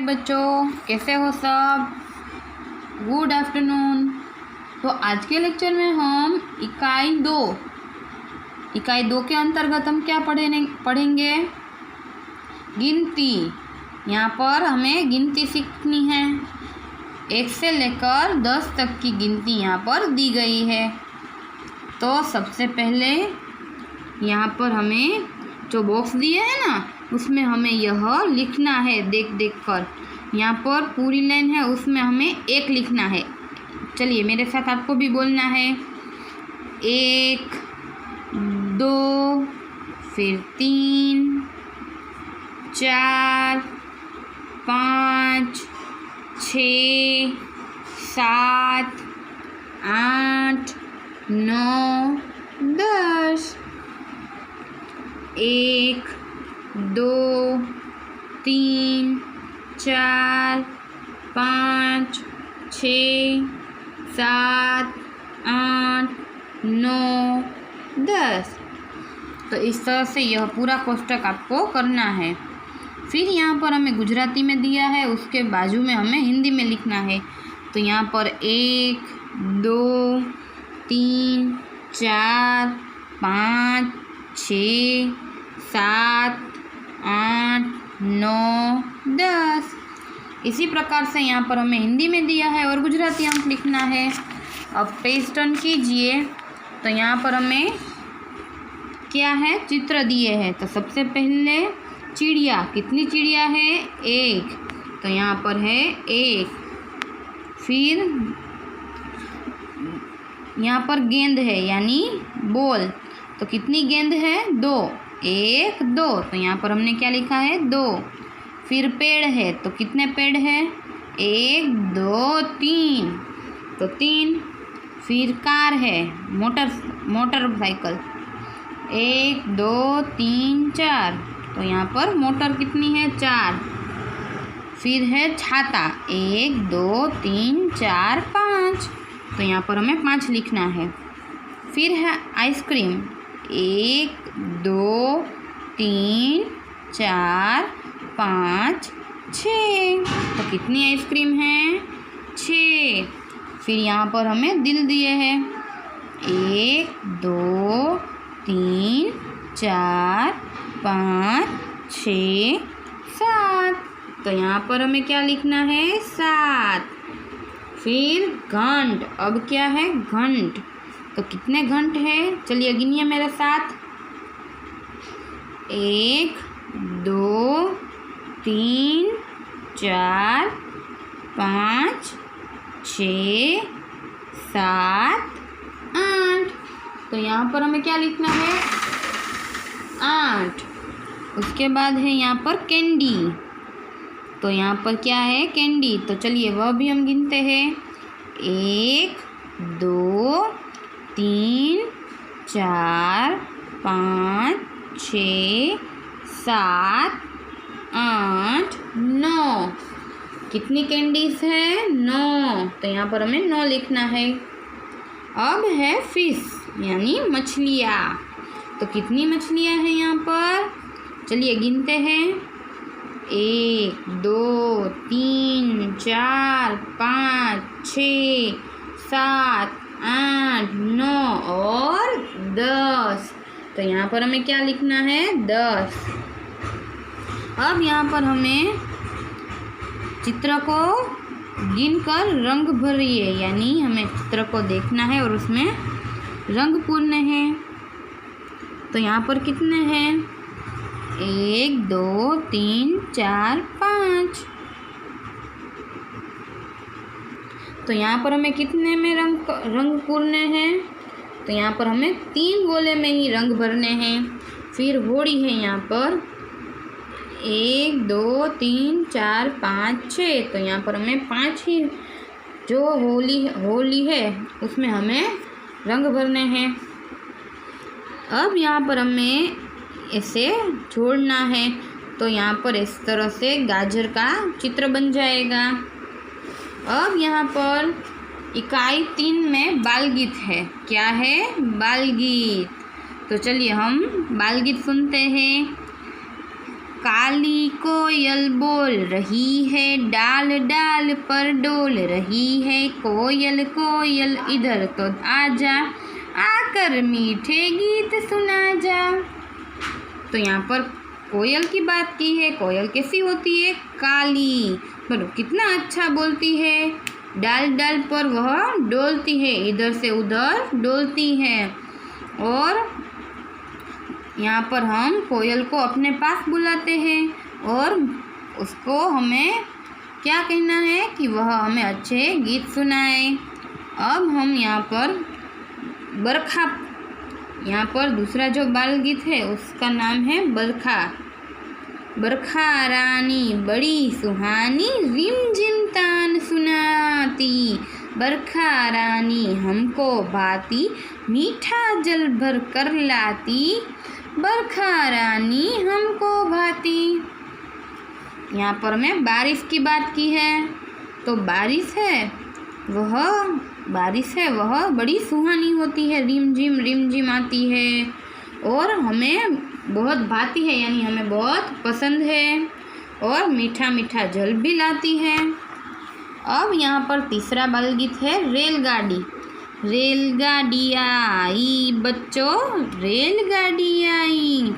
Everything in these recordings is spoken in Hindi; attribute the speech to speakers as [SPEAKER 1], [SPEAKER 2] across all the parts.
[SPEAKER 1] बच्चों, कैसे हो सब? Good afternoon. तो आज के लेक्चर में हम इकाई दो के अंतर्गत हम क्या पढ़ेंगे? गिनती। यहाँ पर हमें गिनती सीखनी है। 1 से लेकर 10 तक की गिनती यहाँ पर दी गई है। तो सबसे पहले यहाँ पर हमें जो बॉक्स दिए हैं ना, उसमें हमें यह लिखना है देख देख कर। यहाँ पर पूरी लाइन है, उसमें हमें 1 लिखना है। चलिए मेरे साथ आपको भी बोलना है। 1, 2, फिर 3, 4, 5, 6, 7, 8, 9, 10। 1, 2, 3, 4, 5, 6, 7, 8, 9, 10। तो इस तरह से यह पूरा कोष्टक आपको करना है। फिर यहाँ पर हमें गुजराती में दिया है, उसके बाजू में हमें हिंदी में लिखना है। तो यहाँ पर 1, 2, 3, 4, 5, 6, 7, 8, 9, 10। इसी प्रकार से यहाँ पर हमें हिंदी में दिया है और गुजराती अंक लिखना है। अब पेज टर्न कीजिए। तो यहाँ पर हमें क्या है, चित्र दिए हैं। तो सबसे पहले चिड़िया, कितनी चिड़िया है? 1। तो यहाँ पर है 1। फिर यहाँ पर गेंद है यानी बॉल। तो कितनी गेंद है? 2। 1, 2। तो यहाँ पर हमने क्या लिखा है? 2। फिर पेड़ है, तो कितने पेड़ है? 1, 2, 3। तो 3। फिर कार है, मोटरसाइकिल। 1, 2, 3, 4। तो यहाँ पर मोटर कितनी है? 4। फिर है छाता। 1, 2, 3, 4, 5। तो यहाँ पर हमें 5 लिखना है। फिर है आइसक्रीम। 1, 2, 3, 4, 5, 6। तो कितनी आइसक्रीम है? 6। फिर यहाँ पर हमें दिल दिए हैं। 1, 2, 3, 4, 5, 6, 7। तो यहाँ पर हमें क्या लिखना है? 7। फिर घंट। अब क्या है? घंट। तो कितने घंट है? चलिए गिनिए मेरे साथ। 1, 2, 3, 4, 5, 6, 7, 8। तो यहाँ पर हमें क्या लिखना है? 8। उसके बाद है यहाँ पर कैंडी। तो यहाँ पर क्या है? कैंडी। तो चलिए वह भी हम गिनते हैं। 1, 2, 3, 4, 5, 6, 7, 8, 9। कितनी कैंडीज है? 9। तो यहाँ पर हमें 9 लिखना है। अब है फिश यानी मछलियाँ। तो कितनी मछलियाँ हैं यहाँ पर? चलिए गिनते हैं। 1, 2, 3, 4, 5, 6, 7, 8, 9 और 10। तो यहाँ पर हमें क्या लिखना है? 10। अब यहाँ पर हमें चित्र को गिनकर रंग भरिए, यानी हमें चित्र को देखना है और उसमें रंग पूरने हैं। तो यहाँ पर कितने हैं? 1, 2, 3, 4, 5। तो यहाँ पर हमें कितने में रंग पूरने हैं? तो यहाँ पर हमें 3 गोले में ही रंग भरने हैं। फिर होड़ी है यहाँ पर 1, 2, 3, 4, 5, 6। तो यहाँ पर हमें 5 ही जो होली है उसमें हमें रंग भरने हैं। अब यहाँ पर हमें इसे जोड़ना है। तो यहाँ पर इस तरह से गाजर का चित्र बन जाएगा। अब यहाँ पर इकाई 3 में बाल गीत है। क्या है? बाल गीत। तो चलिए हम बाल गीत सुनते हैं। काली कोयल बोल रही है, डाल डाल पर डोल रही है। कोयल कोयल इधर तो आजा, आकर मीठे गीत सुना जा। तो यहाँ पर कोयल की बात की है। कोयल कैसी होती है? काली, पर कितना अच्छा बोलती है। डाल डाल पर वह डोलती है, इधर से उधर डोलती है। और यहाँ पर हम कोयल को अपने पास बुलाते हैं और उसको हमें क्या कहना है कि वह हमें अच्छे गीत सुनाए। अब हम यहाँ पर बरखा, यहाँ पर दूसरा जो बाल गीत है उसका नाम है बरखा। बरखा रानी बड़ी सुहानी, रिमझिम तान सुनाती। बरखा रानी हमको भाती, मीठा जल भर कर लाती। बरखा रानी हमको भाती। यहाँ पर मैं बारिश की बात की है। तो बारिश है वह बड़ी सुहानी होती है, रिमझिम रिमझिम आती है और हमें बहुत भाती है, यानी हमें बहुत पसंद है और मीठा मीठा जल भी लाती है। अब यहाँ पर तीसरा बाल गीत है रेलगाड़ी। रेलगाड़ी आई बच्चों, रेलगाड़ी आई,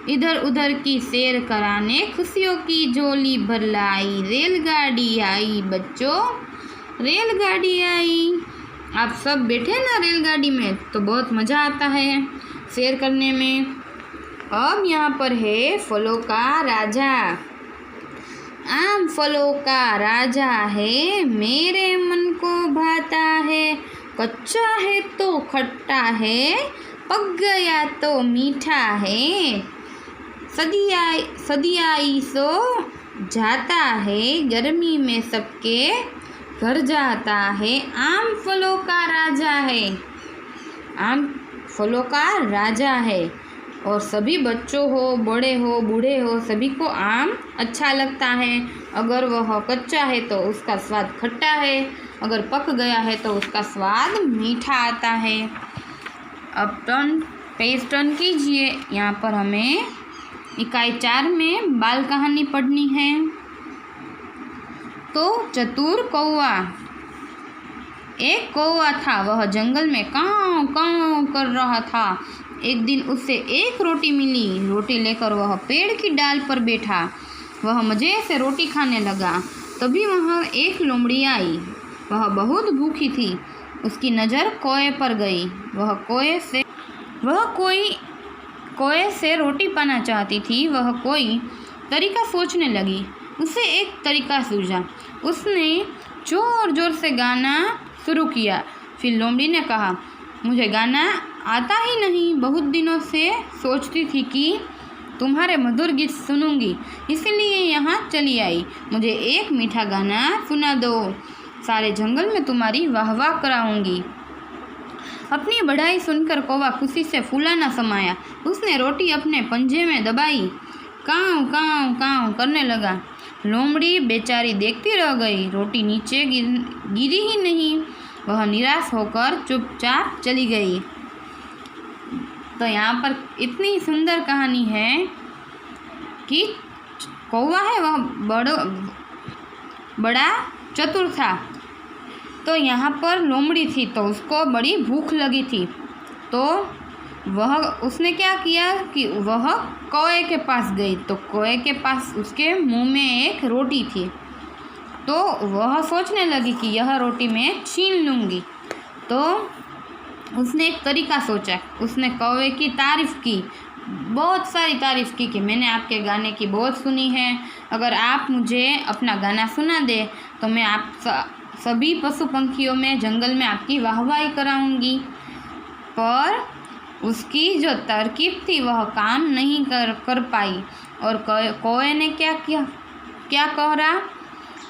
[SPEAKER 1] इधर उधर की सैर कराने खुशियों की झोली भर लाई। रेलगाड़ी आई बच्चों, रेलगाड़ी आई। आप सब बैठे ना रेलगाड़ी में तो बहुत मज़ा आता है सैर करने में। अब यहाँ पर है फलों का राजा। आम फलों का राजा है, मेरे मन को भाता है। कच्चा है तो खट्टा है, पक गया तो मीठा है। सदी आई सो जाता है, गर्मी में सबके घर जाता है। आम फलों का राजा है, आम फलों का राजा है और सभी बच्चों हो, बड़े हो, बूढ़े हो, सभी को आम अच्छा लगता है। अगर वह कच्चा है तो उसका स्वाद खट्टा है, अगर पक गया है तो उसका स्वाद मीठा आता है। अब पेज टर्न कीजिए। यहाँ पर हमें इकाई 4 में बाल कहानी पढ़नी है। तो चतुर कौवा। एक कौवा था, वह जंगल में काँव काँव कर रहा था। एक दिन उससे एक रोटी मिली। रोटी लेकर वह पेड़ की डाल पर बैठा। वह मज़े से रोटी खाने लगा। तभी वहाँ एक लोमड़ी आई। वह बहुत भूखी थी। उसकी नज़र कौए पर गई। वह कौए से रोटी पाना चाहती थी। वह कोई तरीका सोचने लगी। उसे एक तरीका सूझा। उसने ज़ोर ज़ोर से गाना शुरू किया। फिर लोमड़ी ने कहा, मुझे गाना आता ही नहीं। बहुत दिनों से सोचती थी कि तुम्हारे मधुर गीत सुनूंगी, इसलिए यहाँ चली आई। मुझे एक मीठा गाना सुना दो, सारे जंगल में तुम्हारी वाह वाह कराऊंगी। अपनी बढ़ाई सुनकर कौवा खुशी से फूला न समाया। उसने रोटी अपने पंजे में दबाई, काँव काँव काँव करने लगा। लोमड़ी बेचारी देखती रह गई। रोटी नीचे गिरी ही नहीं। वह निराश होकर चुपचाप चली गई। तो यहाँ पर इतनी सुंदर कहानी है कि कौवा है वह बड़ा चतुर था। तो यहाँ पर लोमड़ी थी तो उसको बड़ी भूख लगी थी। तो उसने क्या किया कि वह कौए के पास गई। तो कौए के पास उसके मुंह में एक रोटी थी। तो वह सोचने लगी कि यह रोटी मैं छीन लूँगी। तो उसने एक तरीका सोचा। उसने कौवे की तारीफ़ की, बहुत सारी तारीफ़ की कि मैंने आपके गाने की बहुत सुनी है। अगर आप मुझे अपना गाना सुना दे तो मैं आप सभी पशु पंखियों में जंगल में आपकी वाहवाही कराऊंगी। पर उसकी जो तरकीब थी वह काम नहीं कर पाई। और कौवे ने क्या कह रहा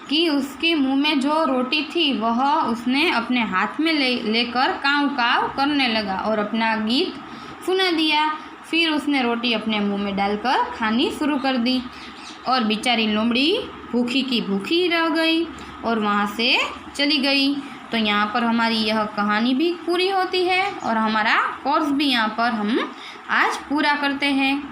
[SPEAKER 1] कि उसके मुंह में जो रोटी थी वह उसने अपने हाथ में लेकर काँव काँव करने लगा और अपना गीत सुना दिया। फिर उसने रोटी अपने मुंह में डालकर खानी शुरू कर दी और बेचारी लोमड़ी भूखी की भूखी रह गई और वहाँ से चली गई। तो यहाँ पर हमारी यह कहानी भी पूरी होती है और हमारा कोर्स भी यहाँ पर हम आज पूरा करते हैं।